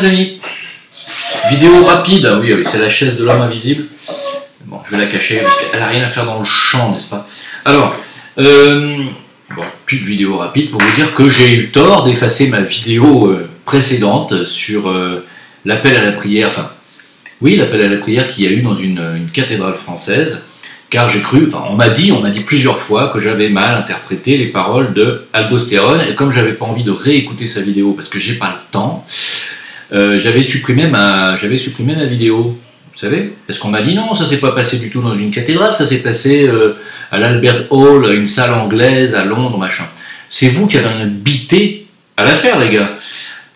les amis. Vidéo rapide, oui, c'est la chaise de l'homme invisible. Bon, je vais la cacher parce qu'elle n'a rien à faire dans le champ, n'est-ce pas? Alors, petite vidéo rapide pour vous dire que j'ai eu tort d'effacer ma vidéo précédente sur l'appel à la prière, oui, l'appel à la prière qu'il y a eu dans une cathédrale française, car j'ai cru, on m'a dit plusieurs fois que j'avais mal interprété les paroles de Aldostérone, et comme j'avais pas envie de réécouter sa vidéo parce que j'ai pas le temps, j'avais supprimé ma vidéo, vous savez, parce qu'on m'a dit non, ça s'est pas passé du tout dans une cathédrale, ça s'est passé à l'Albert Hall, une salle anglaise à Londres, machin. C'est vous qui avez rien bité à l'affaire, les gars.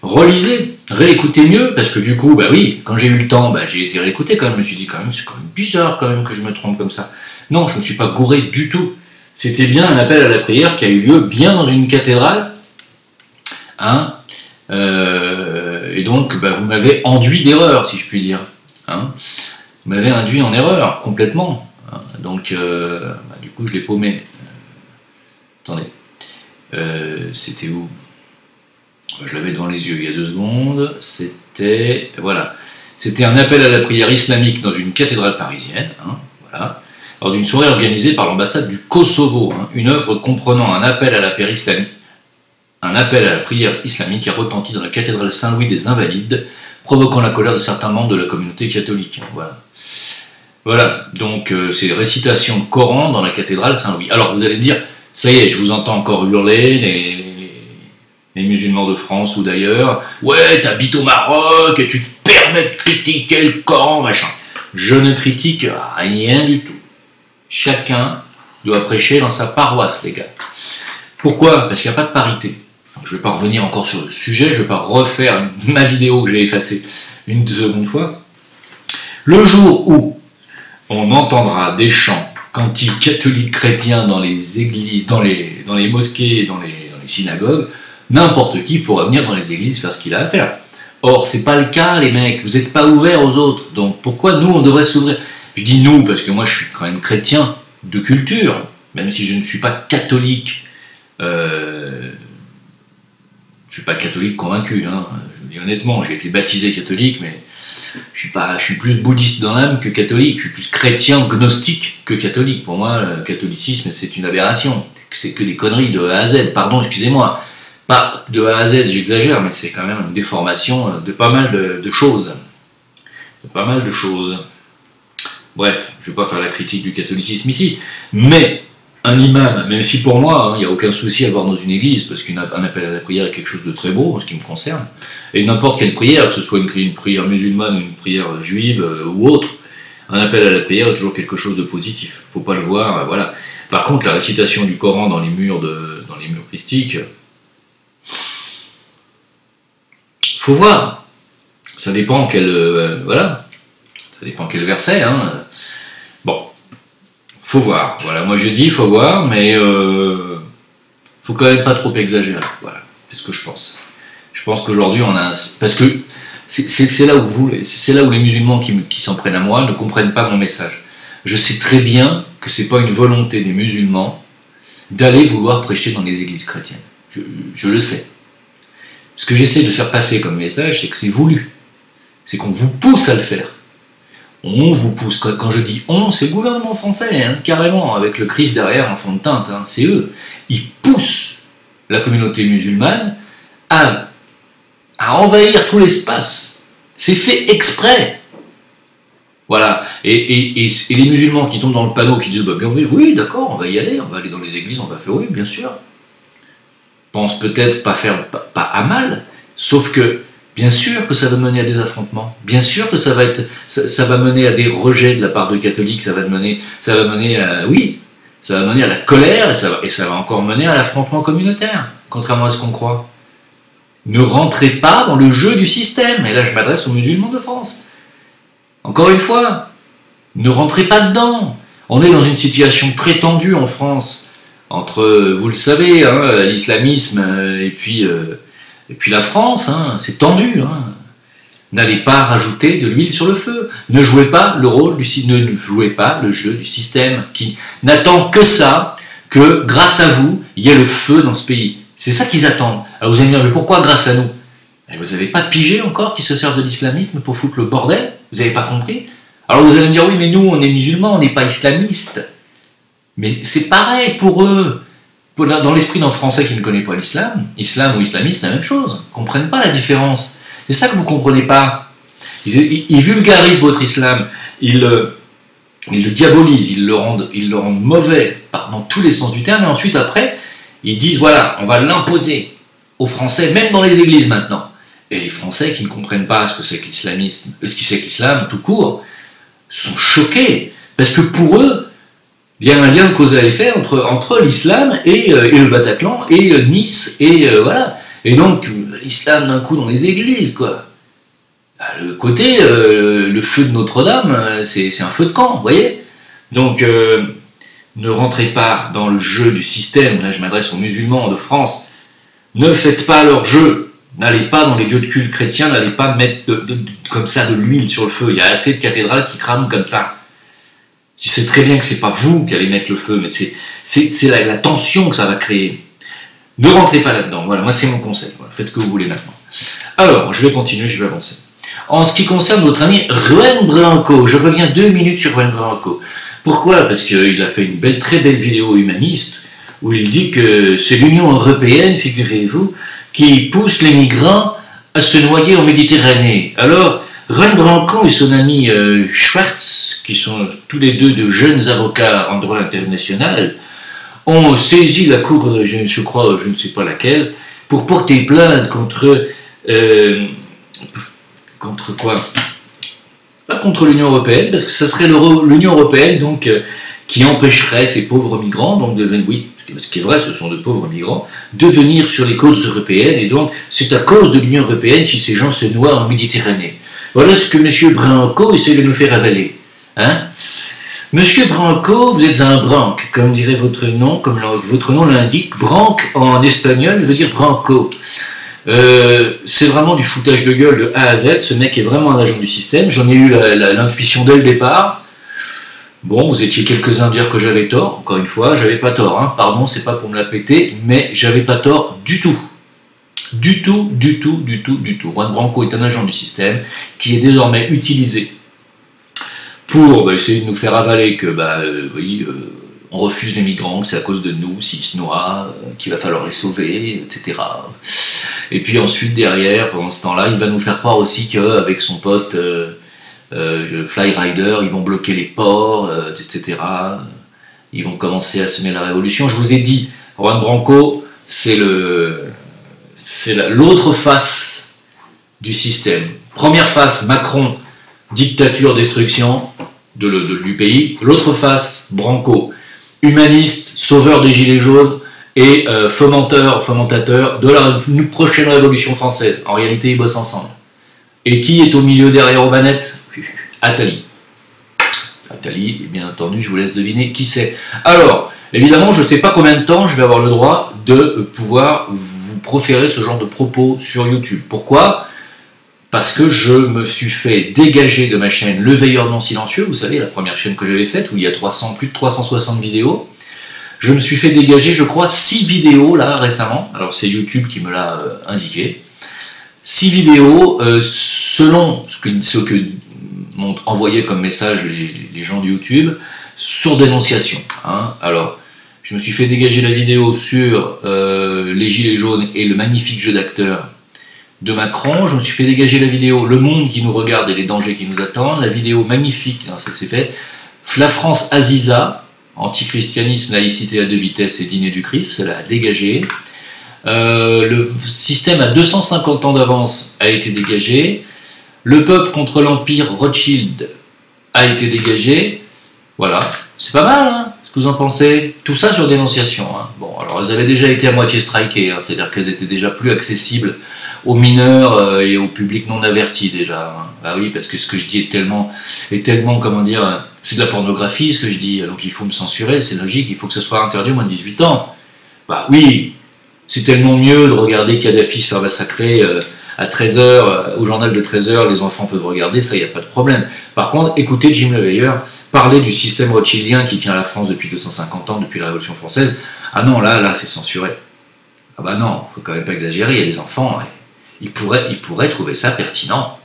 Relisez, réécoutez mieux, parce que du coup, bah oui, quand j'ai eu le temps, j'ai été réécouté quand même, je me suis dit quand même, c'est quand même bizarre quand même que je me trompe comme ça. Non, je ne me suis pas gouré du tout. C'était bien un appel à la prière qui a eu lieu bien dans une cathédrale, hein, et donc vous m'avez enduit d'erreur, si je puis dire. Hein. Vous m'avez induit en erreur, complètement. Hein. Donc, du coup, je l'ai paumé. Attendez. C'était où? Je l'avais devant les yeux il y a 2 secondes. C'était... Voilà. C'était un appel à la prière islamique dans une cathédrale parisienne. Hein, voilà. Lors d'une soirée organisée par l'ambassade du Kosovo. Hein, une œuvre comprenant un appel à la prière islamique. Un appel à la prière islamique a retenti dans la cathédrale Saint-Louis des Invalides, provoquant la colère de certains membres de la communauté catholique. Voilà. Voilà, donc c'est récitation de Coran dans la cathédrale Saint-Louis. Alors vous allez me dire, ça y est, je vous entends encore hurler, les musulmans de France ou d'ailleurs, ouais, t'habites au Maroc et tu te permets de critiquer le Coran, machin. Je ne critique rien du tout. Chacun doit prêcher dans sa paroisse, les gars. Pourquoi? Parce qu'il n'y a pas de parité. Je ne vais pas revenir encore sur le sujet, je ne vais pas refaire ma vidéo que j'ai effacée une seconde fois. Le jour où on entendra des chants anti-catholiques chrétiens dans les églises, dans les mosquées, dans les synagogues, n'importe qui pourra venir dans les églises faire ce qu'il a à faire. Or, c'est pas le cas, les mecs, vous n'êtes pas ouverts aux autres. Donc pourquoi nous, on devrait s'ouvrir? Je dis nous, parce que moi je suis quand même chrétien de culture, même si je ne suis pas catholique. Je suis pas catholique convaincu, hein. Je vous dis honnêtement, j'ai été baptisé catholique, mais je suis plus bouddhiste dans l'âme que catholique, je suis plus chrétien gnostique que catholique. Pour moi, le catholicisme, c'est une aberration, c'est que des conneries de A à Z, pardon, excusez-moi, pas de A à Z, j'exagère, mais c'est quand même une déformation de pas mal de choses. De pas mal de choses. Bref, je ne vais pas faire la critique du catholicisme ici, mais un imam, même si pour moi, il n'y a aucun souci à voir dans une église, parce qu'un appel à la prière est quelque chose de très beau, en ce qui me concerne, et n'importe quelle prière, que ce soit une prière musulmane ou une prière juive ou autre, un appel à la prière est toujours quelque chose de positif. Il ne faut pas le voir, voilà. Par contre, la récitation du Coran dans les murs christiques, faut voir. Ça dépend quel, voilà, ça dépend quel verset, hein. Bon. Faut voir, voilà, moi je dis faut voir, mais faut quand même pas trop exagérer, voilà, c'est ce que je pense. Je pense qu'aujourd'hui on a parce que c'est là où les musulmans qui s'en prennent à moi ne comprennent pas mon message. Je sais très bien que c'est pas une volonté des musulmans d'aller vouloir prêcher dans les églises chrétiennes. Je le sais. Ce que j'essaie de faire passer comme message, c'est que c'est voulu. C'est qu'on vous pousse à le faire. On vous pousse, quand je dis on, c'est le gouvernement français, hein, carrément, avec le Christ derrière en fond de teinte, hein, c'est eux. Ils poussent la communauté musulmane à envahir tout l'espace. C'est fait exprès. Voilà. Et les musulmans qui tombent dans le panneau, qui disent bah, bien oui, d'accord, on va y aller, on va aller dans les églises, on va faire oui, bien sûr. Pensent peut-être pas à mal, sauf que bien sûr que ça va mener à des affrontements, bien sûr que ça va mener à des rejets de la part de catholiques, ça va mener à la colère, et ça va encore mener à l'affrontement communautaire, contrairement à ce qu'on croit. Ne rentrez pas dans le jeu du système, et là je m'adresse aux musulmans de France. Encore une fois, ne rentrez pas dedans. On est dans une situation très tendue en France, entre, vous le savez, hein, l'islamisme et puis la France, hein, c'est tendu. Hein. N'allez pas rajouter de l'huile sur le feu. Ne jouez pas le jeu du système qui n'attend que ça, que grâce à vous, il y ait le feu dans ce pays. C'est ça qu'ils attendent. Alors vous allez me dire, mais pourquoi grâce à nous? Et vous n'avez pas pigé encore qui se sert de l'islamisme pour foutre le bordel? Vous n'avez pas compris? Alors vous allez me dire, oui, mais nous, on est musulmans, on n'est pas islamistes. Mais c'est pareil pour eux. Dans l'esprit d'un Français qui ne connaît pas l'islam, islam ou islamiste, c'est la même chose. Ils ne comprennent pas la différence. C'est ça que vous ne comprenez pas. Ils vulgarisent votre islam, ils le diabolisent, ils le rendent mauvais dans tous les sens du terme, et ensuite, après, ils disent, voilà, on va l'imposer aux Français, même dans les églises maintenant. Et les Français qui ne comprennent pas ce que c'est que l'islamisme, ce qui c'est que l'islam, tout court, sont choqués. Parce que pour eux, il y a un lien de cause à effet entre l'islam et le Bataclan, et Nice, et voilà. Et donc, l'islam d'un coup dans les églises, quoi. Le côté, le feu de Notre-Dame, c'est un feu de camp, vous voyez. Donc, ne rentrez pas dans le jeu du système. Là, je m'adresse aux musulmans de France. Ne faites pas leur jeu. N'allez pas dans les lieux de culte chrétiens, n'allez pas mettre comme ça de l'huile sur le feu. Il y a assez de cathédrales qui crament comme ça. Je sais très bien que c'est pas vous qui allez mettre le feu, mais c'est la tension que ça va créer. Ne rentrez pas là-dedans. Voilà, moi c'est mon conseil. Voilà, faites ce que vous voulez maintenant. Alors, je vais continuer, je vais avancer. En ce qui concerne notre ami Juan Branco, je reviens 2 minutes sur Juan Branco. Pourquoi? Parce qu'il a fait une très belle vidéo humaniste où il dit que c'est l'Union européenne, figurez-vous, qui pousse les migrants à se noyer en Méditerranée. Alors, Juan Branco et son ami Schwartz, qui sont tous les deux de jeunes avocats en droit international, ont saisi la cour, je crois, je ne sais pas laquelle, pour porter plainte contre quoi? Pas contre l'Union européenne, parce que ce serait l'Union européenne donc qui empêcherait ces pauvres migrants, donc de venir, oui, ce qui est vrai, ce sont de pauvres migrants, de venir sur les côtes européennes, et donc c'est à cause de l'Union européenne si ces gens se noient en Méditerranée. Voilà ce que M. Branco essaie de nous faire avaler. Hein? Monsieur Branco, vous êtes un branque, comme dirait votre nom, comme votre nom l'indique. Branque en espagnol veut dire Branco. C'est vraiment du foutage de gueule de A à Z. Ce mec est vraiment un agent du système. J'en ai eu l'intuition dès le départ. Bon, vous étiez quelques-uns à dire que j'avais tort. Encore une fois, j'avais pas tort. Hein. Pardon, c'est pas pour me la péter, mais j'avais pas tort du tout. Du tout. Juan Branco est un agent du système qui est désormais utilisé pour essayer de nous faire avaler que, on refuse les migrants, que c'est à cause de nous, s'ils se noient, qu'il va falloir les sauver, etc. Et puis ensuite, derrière, pendant ce temps-là, il va nous faire croire aussi qu'avec son pote Fly Rider, ils vont bloquer les ports, etc. Ils vont commencer à semer la révolution. Je vous ai dit, Juan Branco, c'est l'autre face du système. Première face, Macron, dictature, destruction du pays. L'autre face, Branco, humaniste, sauveur des gilets jaunes et fomentateur de la prochaine révolution française. En réalité, ils bossent ensemble. Et qui est au milieu derrière aux manettes? Attali. Attali, bien entendu, je vous laisse deviner qui c'est. Alors, évidemment, je ne sais pas combien de temps je vais avoir le droit de pouvoir vous proférer ce genre de propos sur YouTube. Pourquoi? Parce que je me suis fait dégager de ma chaîne Le Veilleur non silencieux, vous savez, la première chaîne que j'avais faite, où il y a plus de 360 vidéos. Je me suis fait dégager, je crois, 6 vidéos, là, récemment. Alors, c'est YouTube qui me l'a indiqué. 6 vidéos, selon ce que m'ont envoyé comme message les gens de YouTube, sur dénonciation. Hein. Alors, je me suis fait dégager la vidéo sur les gilets jaunes et le magnifique jeu d'acteur de Macron. Je me suis fait dégager la vidéo Le Monde qui nous regarde et les dangers qui nous attendent. La vidéo magnifique, non, ça c'est fait. La France Aziza, antichristianisme, laïcité à 2 vitesses et dîner du CRIF, ça l'a dégagé. Le système à 250 ans d'avance a été dégagé. Le peuple contre l'empire Rothschild a été dégagé. Voilà, c'est pas mal, hein, ce que vous en pensez? Tout ça sur dénonciation. Hein. Bon, alors elles avaient déjà été à moitié strikées, hein, c'est-à-dire qu'elles étaient déjà plus accessibles aux mineurs et au public non averti déjà. Hein. Bah oui, parce que ce que je dis est tellement comment dire, c'est de la pornographie ce que je dis, donc il faut me censurer, c'est logique, il faut que ce soit interdit aux moins de 18 ans. Bah oui, c'est tellement mieux de regarder Kadhafi se faire massacrer à 13h, au journal de 13h, les enfants peuvent regarder, ça, il n'y a pas de problème. Par contre, écoutez Jim Le Veilleur parler du système rothschildien qui tient la France depuis 250 ans, depuis la Révolution française. Ah non, là, c'est censuré. Ah bah non, faut quand même pas exagérer, il y a des enfants, il pourrait trouver ça pertinent.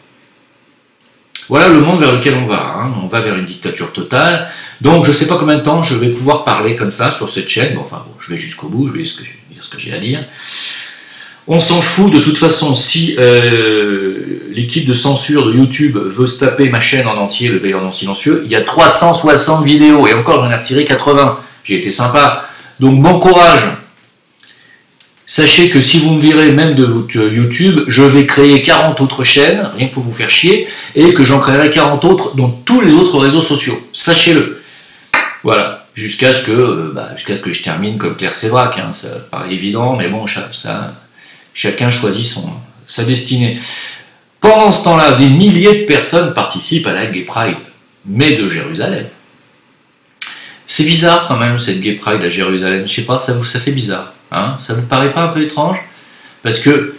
Voilà le monde vers lequel on va. Hein. On va vers une dictature totale. Donc je ne sais pas combien de temps je vais pouvoir parler comme ça sur cette chaîne. Bon, enfin, bon, je vais jusqu'au bout, je vais dire ce que j'ai à dire. On s'en fout de toute façon. Si l'équipe de censure de YouTube veut se taper ma chaîne en entier, le veilleur non silencieux, il y a 360 vidéos. Et encore, j'en ai retiré 80. J'ai été sympa. Donc bon courage. Sachez que si vous me virez même de YouTube, je vais créer 40 autres chaînes, rien que pour vous faire chier, et que j'en créerai 40 autres dans tous les autres réseaux sociaux. Sachez-le. Voilà. Jusqu'à ce que je termine comme Claire Sévrac. Hein. Ça paraît évident, mais bon, chacun choisit sa destinée. Pendant ce temps-là, des milliers de personnes participent à la Gay Pride, mais de Jérusalem. C'est bizarre quand même, cette Gay Pride à Jérusalem. Je sais pas, ça fait bizarre. Hein, ça vous paraît pas un peu étrange? Parce que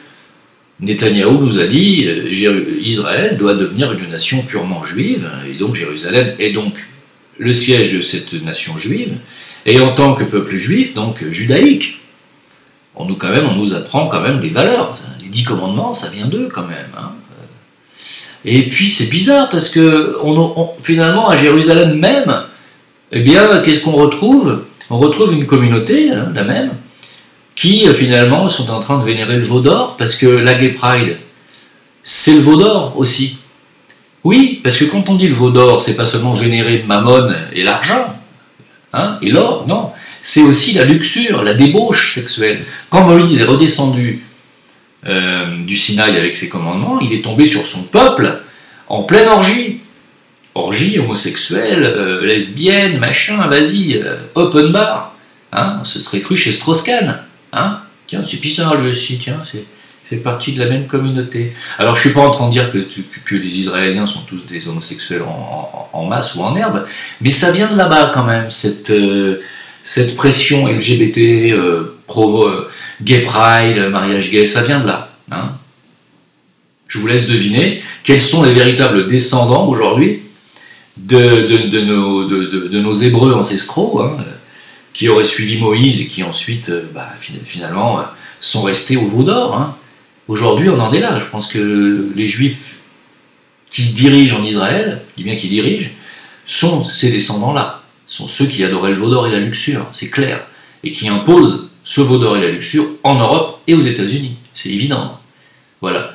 Netanyahou nous a dit Israël doit devenir une nation purement juive, et donc Jérusalem est donc le siège de cette nation juive, et en tant que peuple juif, donc judaïque, on nous apprend quand même des valeurs. Les 10 commandements, ça vient d'eux quand même. Hein. Et puis c'est bizarre parce que finalement à Jérusalem même, eh bien, qu'est-ce qu'on retrouve? On retrouve une communauté, hein, la même, qui finalement sont en train de vénérer le veau d'or, parce que la Gay Pride, c'est le veau d'or aussi. Oui, parce que quand on dit le veau d'or, c'est pas seulement vénérer Mammon et l'argent, hein, et l'or, non, c'est aussi la luxure, la débauche sexuelle. Quand Moïse est redescendu du Sinaï avec ses commandements, il est tombé sur son peuple en pleine orgie. Orgie homosexuelle, lesbienne, machin, vas-y, open bar. Hein, on se serait cru chez Strauss-Kahn. Hein, tiens, c'est bizarre lui aussi, tiens, fait partie de la même communauté. Alors je suis pas en train de dire que les Israéliens sont tous des homosexuels en masse ou en herbe, mais ça vient de là-bas quand même, cette pression LGBT, gay pride, mariage gay, ça vient de là. Hein. Je vous laisse deviner quels sont les véritables descendants aujourd'hui de nos Hébreux ancestraux, hein, qui auraient suivi Moïse et qui ensuite, finalement, sont restés au veau d'or. Hein. Aujourd'hui, on en est là. Je pense que les Juifs qui dirigent en Israël, je dis bien qui dirigent, sont ces descendants-là. Sont ceux qui adoraient le veau d'or et la luxure, c'est clair. Et qui imposent ce veau d'or et la luxure en Europe et aux États-Unis. C'est évident. Voilà.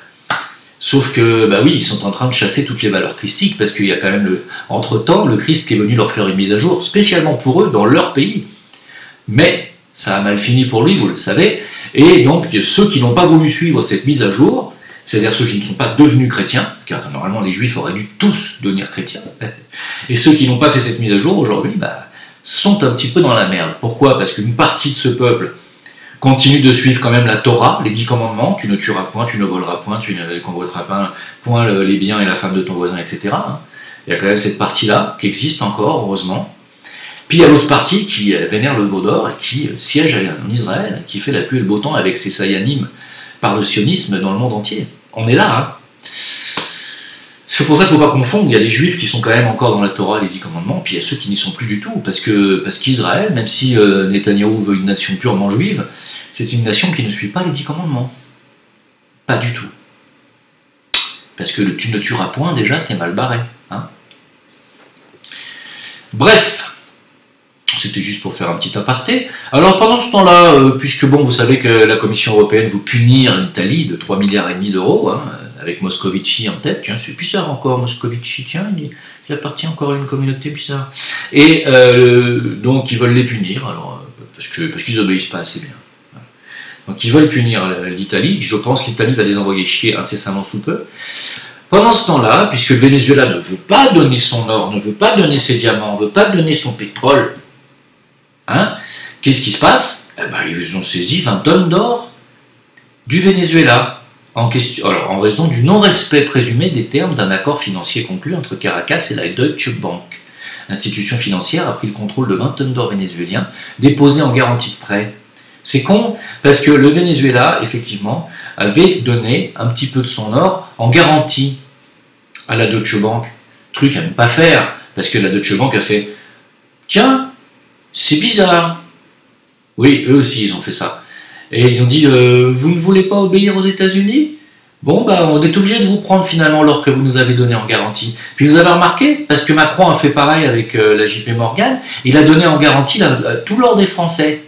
Sauf que, oui, ils sont en train de chasser toutes les valeurs christiques, parce qu'il y a quand même, entre-temps, le Christ qui est venu leur faire une mise à jour, spécialement pour eux, dans leur pays. Mais ça a mal fini pour lui, vous le savez, et donc ceux qui n'ont pas voulu suivre cette mise à jour, c'est-à-dire ceux qui ne sont pas devenus chrétiens, car normalement les Juifs auraient dû tous devenir chrétiens, et ceux qui n'ont pas fait cette mise à jour aujourd'hui, sont un petit peu dans la merde. Pourquoi? Parce qu'une partie de ce peuple continue de suivre quand même la Torah, les 10 commandements, tu ne tueras point, tu ne voleras point, tu ne convoiteras point les biens et la femme de ton voisin, etc. Il y a quand même cette partie-là qui existe encore, heureusement. Puis il y a l'autre partie qui vénère le veau d'or et qui siège en Israël, qui fait la pluie et le beau temps avec ses sayanim par le sionisme dans le monde entier. On est là, hein. C'est pour ça qu'il ne faut pas confondre, il y a des Juifs qui sont quand même encore dans la Torah, les 10 commandements, puis il y a ceux qui n'y sont plus du tout, parce qu'Israël, même si Netanyahou veut une nation purement juive, c'est une nation qui ne suit pas les 10 commandements. Pas du tout. Parce que le tu ne tueras point, déjà, c'est mal barré. Hein. Bref, c'était juste pour faire un petit aparté. Alors pendant ce temps-là, puisque vous savez que la Commission européenne veut punir l'Italie de 3,5 milliards d'euros, hein, avec Moscovici en tête, tiens, c'est bizarre encore, Moscovici, tiens, il appartient encore à une communauté bizarre. Et donc ils veulent les punir, alors, parce qu'ils obéissent pas assez bien. Donc ils veulent punir l'Italie, je pense que l'Italie va les envoyer chier incessamment sous peu. Pendant ce temps-là, puisque le Venezuela ne veut pas donner son or, ne veut pas donner ses diamants, ne veut pas donner son pétrole, hein, qu'est-ce qui se passe? Ils ont saisi 20 tonnes d'or du Venezuela, en raison du non-respect présumé des termes d'un accord financier conclu entre Caracas et la Deutsche Bank. L'institution financière a pris le contrôle de 20 tonnes d'or vénézuélien déposées en garantie de prêt. C'est con, parce que le Venezuela, effectivement, avait donné un petit peu de son or en garantie à la Deutsche Bank. Truc à ne pas faire, parce que la Deutsche Bank a fait « Tiens, c'est bizarre ». Oui, eux aussi, ils ont fait ça. Et ils ont dit « Vous ne voulez pas obéir aux États-Unis ? Bon, bah, on est obligé de vous prendre finalement l'or que vous nous avez donné en garantie. Puis vous avez remarqué, parce que Macron a fait pareil avec la JP Morgan, il a donné en garantie tout l'or des Français.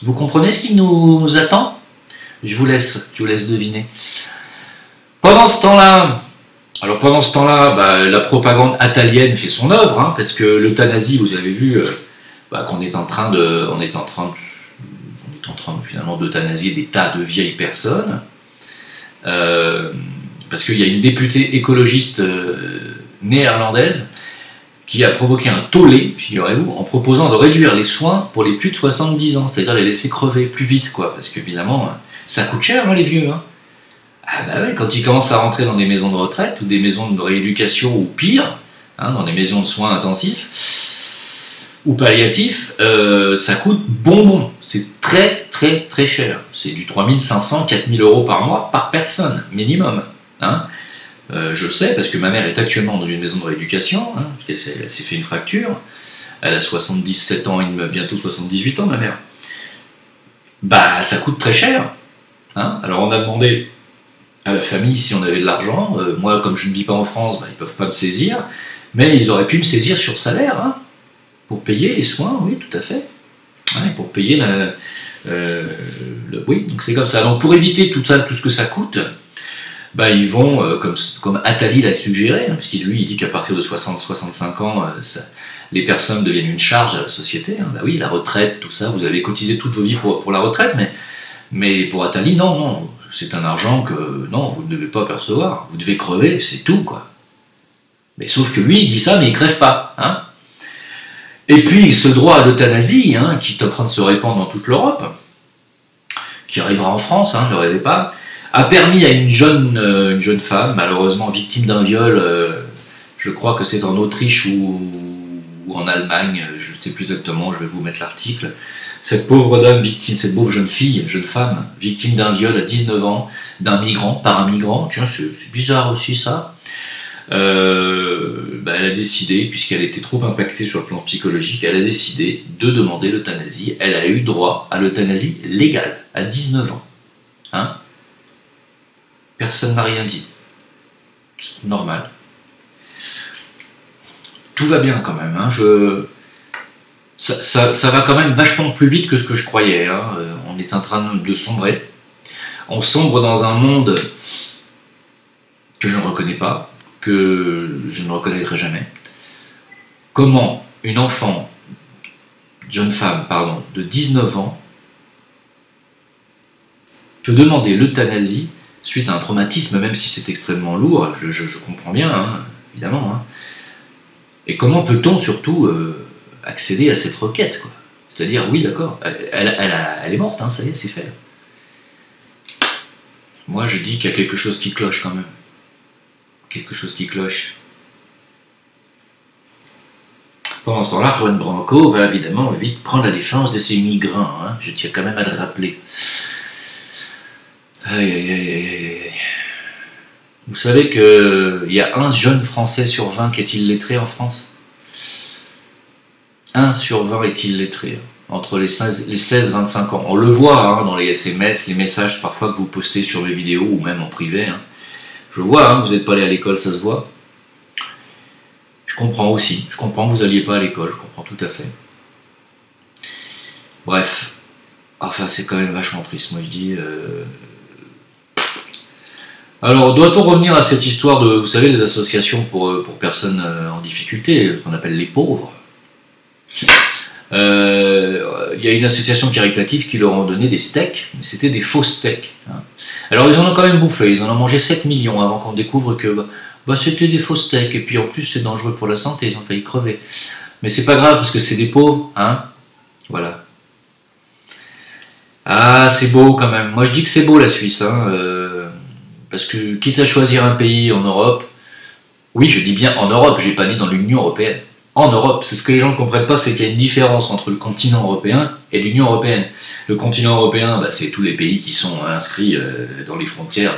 Vous comprenez ce qui nous attend? Je vous laisse deviner. Pendant ce temps-là, bah, la propagande attalienne fait son œuvre, hein, parce que l'euthanasie, vous avez vu bah, qu'on est en train finalement d'euthanasier des tas de vieilles personnes. Parce qu'il y a une députée écologiste néerlandaise qui a provoqué un tollé, figurez-vous, en proposant de réduire les soins pour les plus de 70 ans, c'est-à-dire les laisser crever plus vite, quoi, parce qu'évidemment, ça coûte cher, hein, les vieux. Hein. Ah bah ouais, quand ils commencent à rentrer dans des maisons de retraite ou des maisons de rééducation ou pire, hein, dans des maisons de soins intensifs ou palliatifs, ça coûte bonbon. C'est très très très cher. C'est du 3500, 4000 € par mois par personne, minimum. Hein. Je sais parce que ma mère est actuellement dans une maison de rééducation, hein, parce qu'elle s'est fait une fracture. Elle a 77 ans, bientôt 78 ans, ma mère. Bah, ça coûte très cher. Hein. Alors on a demandé à la famille si on avait de l'argent. Moi, comme je ne vis pas en France, bah, ils ne peuvent pas me saisir. Mais ils auraient pu me saisir sur salaire, hein, pour payer les soins, oui, tout à fait. Ouais, pour payer oui, donc c'est comme ça. Donc pour éviter tout ça, tout ce que ça coûte, bah, ils vont, comme Attali l'a suggéré, hein, parce qu'il lui il dit qu'à partir de 60-65 ans, les personnes deviennent une charge à la société. Hein. Bah oui, la retraite, tout ça, vous avez cotisé toute vos vies pour la retraite, mais pour Attali, non, c'est un argent que non, vous ne devez pas percevoir. Vous devez crever, c'est tout, quoi. Mais sauf que lui, il dit ça, mais il crève pas. Hein. Et puis, ce droit à l'euthanasie, hein, qui est en train de se répandre dans toute l'Europe, qui arrivera en France, hein, ne rêvez pas, a permis à une jeune femme, malheureusement victime d'un viol, je crois que c'est en Autriche ou en Allemagne, je ne sais plus exactement, je vais vous mettre l'article, cette pauvre dame victime, cette pauvre jeune femme, victime d'un viol à 19 ans, par un migrant, tiens, c'est bizarre aussi ça. Elle a décidé, puisqu'elle était trop impactée sur le plan psychologique, elle a décidé de demander l'euthanasie. Elle a eu droit à l'euthanasie légale, à 19 ans. Hein? Personne n'a rien dit. C'est normal. Tout va bien quand même. Hein? Ça va quand même vachement plus vite que ce que je croyais. Hein? On est en train de sombrer. On sombre dans un monde que je ne reconnais pas, que je ne reconnaîtrai jamais. Comment une jeune femme, de 19 ans, peut demander l'euthanasie suite à un traumatisme, même si c'est extrêmement lourd, je comprends bien, hein, évidemment. Hein. Et comment peut-on surtout accéder à cette requête, quoi? C'est-à-dire, oui, d'accord, elle est morte, hein, ça y est, c'est fait. Moi, je dis qu'il y a quelque chose qui cloche quand même. Quelque chose qui cloche. Pendant ce temps-là, Juan Branco va évidemment vite prendre la défense de ses migrants. Hein. Je tiens quand même à le rappeler. Aïe, aïe, aïe, aïe. Vous savez qu'il y a un jeune Français sur 20 qui est illettré en France. 1 sur 20 est illettré, entre les 16-25 ans. On le voit hein, dans les SMS, les messages parfois que vous postez sur mes vidéos ou même en privé. Hein. Je vois, hein, vous n'êtes pas allé à l'école, ça se voit. Je comprends aussi. Je comprends que vous n'alliez pas à l'école, je comprends tout à fait. Bref. Enfin, c'est quand même vachement triste, moi je dis. Alors, doit-on revenir à cette histoire de, vous savez, des associations pour personnes en difficulté, qu'on appelle les pauvres. Il y a une association caritative qui leur a donné des steaks, mais c'était des faux steaks. Hein. Alors, ils en ont quand même bouffé, ils en ont mangé 7 millions avant qu'on découvre que c'était des faux steaks, et puis en plus c'est dangereux pour la santé, ils ont failli crever. Mais c'est pas grave, parce que c'est des pauvres, hein. Voilà. Ah, c'est beau quand même. Moi je dis que c'est beau la Suisse, hein. Parce que quitte à choisir un pays en Europe, oui je dis bien en Europe, j'ai pas dit dans l'Union Européenne. En Europe, c'est ce que les gens ne comprennent pas, c'est qu'il y a une différence entre le continent européen et l'Union Européenne. Le continent européen, c'est tous les pays qui sont inscrits dans les frontières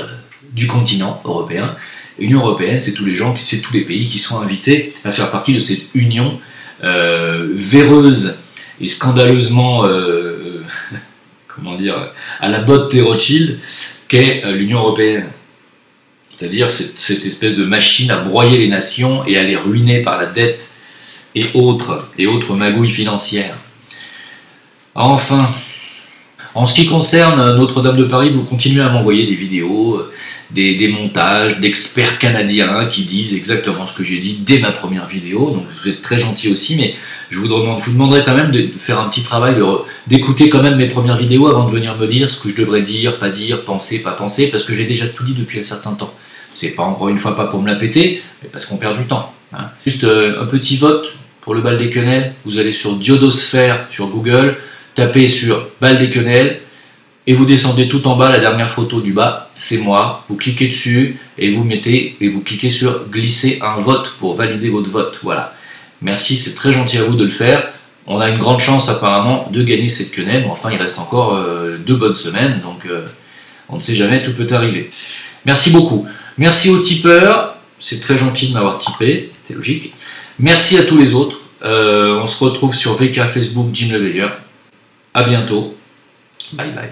du continent européen. L'Union Européenne, c'est tous les pays qui sont invités à faire partie de cette union véreuse et scandaleusement, comment dire, à la botte des Rothschild, qu'est l'Union Européenne. C'est-à-dire cette espèce de machine à broyer les nations et à les ruiner par la dette et autres magouilles financières. Enfin, en ce qui concerne Notre-Dame de Paris, vous continuez à m'envoyer des vidéos, des montages d'experts canadiens qui disent exactement ce que j'ai dit dès ma première vidéo, donc vous êtes très gentil aussi, mais je vous demanderai quand même de faire un petit travail, d'écouter quand même mes premières vidéos avant de venir me dire ce que je devrais dire, penser, pas penser, parce que j'ai déjà tout dit depuis un certain temps. C'est pas encore une fois pas pour me la péter, mais parce qu'on perd du temps. Hein. Juste un petit vote pour le bal des quenelles, vous allez sur Diodosphère sur Google, tapez sur bal des quenelles, et vous descendez tout en bas, la dernière photo du bas, c'est moi, vous cliquez dessus, et vous cliquez sur glisser un vote pour valider votre vote, voilà. Merci, c'est très gentil à vous de le faire. On a une grande chance apparemment de gagner cette quenelle. Bon, enfin, il reste encore 2 bonnes semaines, donc on ne sait jamais, tout peut arriver. Merci beaucoup. Merci aux tipeurs, c'est très gentil de m'avoir tipé, c'est logique. Merci à tous les autres. On se retrouve sur VK, Facebook, Jim Le Veilleur. À bientôt. Bye bye.